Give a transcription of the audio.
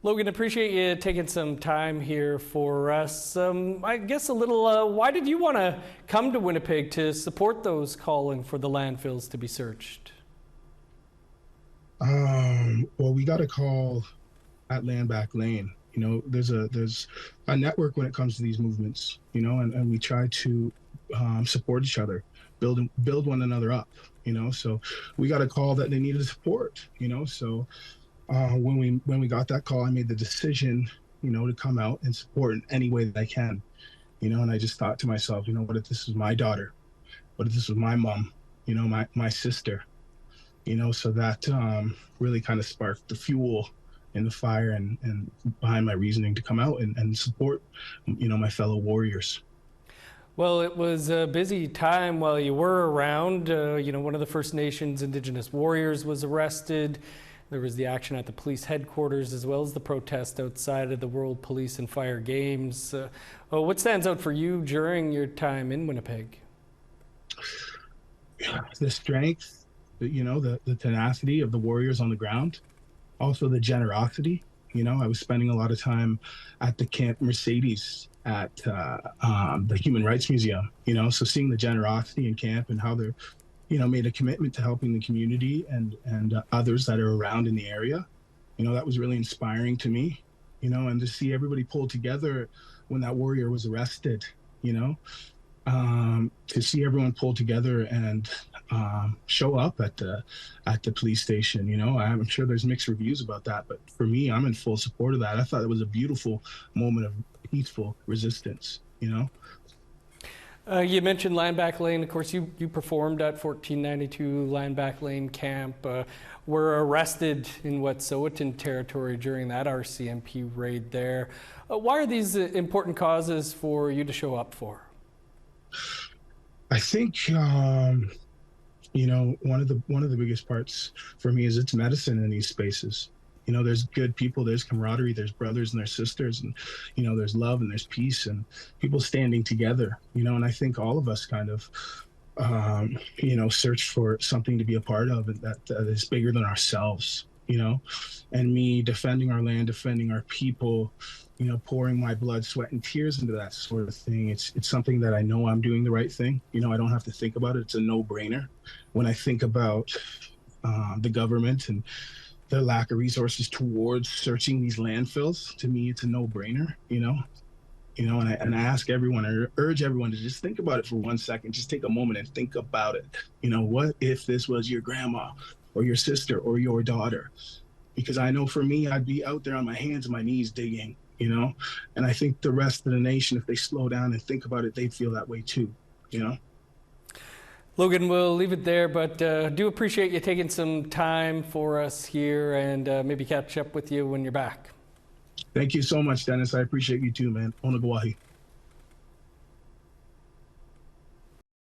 Logan, appreciate you taking some time here for us. I guess a little, why did you want to come to Winnipeg to support those calling for the landfills to be searched? Well, we got a call at Land Back Lane. There's a network when it comes to these movements, and we try to support each other, build one another up, so we got a call that they needed support, so when we got that call, I made the decision, to come out and support in any way that I can, and I just thought to myself, what if this was my daughter? What if this was my mom, my sister? So that really kind of sparked the fuel in the fire and behind my reasoning to come out and support, my fellow warriors. Well, it was a busy time while you were around. One of the First Nations Indigenous warriors was arrested. There was the action at the police headquarters as well as the protest outside of the World Police and Fire Games. What stands out for you during your time in Winnipeg? The strength, the tenacity of the warriors on the ground, also the generosity. I was spending a lot of time at the Camp Mercedes at the Human Rights Museum, so seeing the generosity in camp and how they're, made a commitment to helping the community and others that are around in the area, that was really inspiring to me, and to see everybody pull together when that warrior was arrested, to see everyone pull together and show up at the police station. I'm sure there's mixed reviews about that, but for me, I'm in full support of that. I thought it was a beautiful moment of peaceful resistance. You mentioned Land Back Lane. Of course, you performed at 1492 Land Back Lane camp. Were arrested in Wet'suwet'en territory during that RCMP raid there. Why are these important causes for you to show up for? I think one of the biggest parts for me is it's medicine in these spaces. There's good people, there's camaraderie, there's brothers and there's sisters, and there's love and there's peace and people standing together. And I think all of us kind of search for something to be a part of that is bigger than ourselves. And me defending our land, defending our people, pouring my blood, sweat, and tears into that sort of thing. It's something that I know I'm doing the right thing. I don't have to think about it. It's a no-brainer. When I think about the government and the lack of resources towards searching these landfills, to me, it's a no-brainer. And I ask everyone, I urge everyone to just think about it for 1 second. Just take a moment and think about it. What if this was your grandma or your sister or your daughter? Because I know for me, I'd be out there on my hands and my knees digging, and I think the rest of the nation, if they slow down and think about it, they'd feel that way too, Logan, we'll leave it there, but do appreciate you taking some time for us here and maybe catch up with you when you're back. Thank you so much, Dennis. I appreciate you too, man. Ona Gawahi.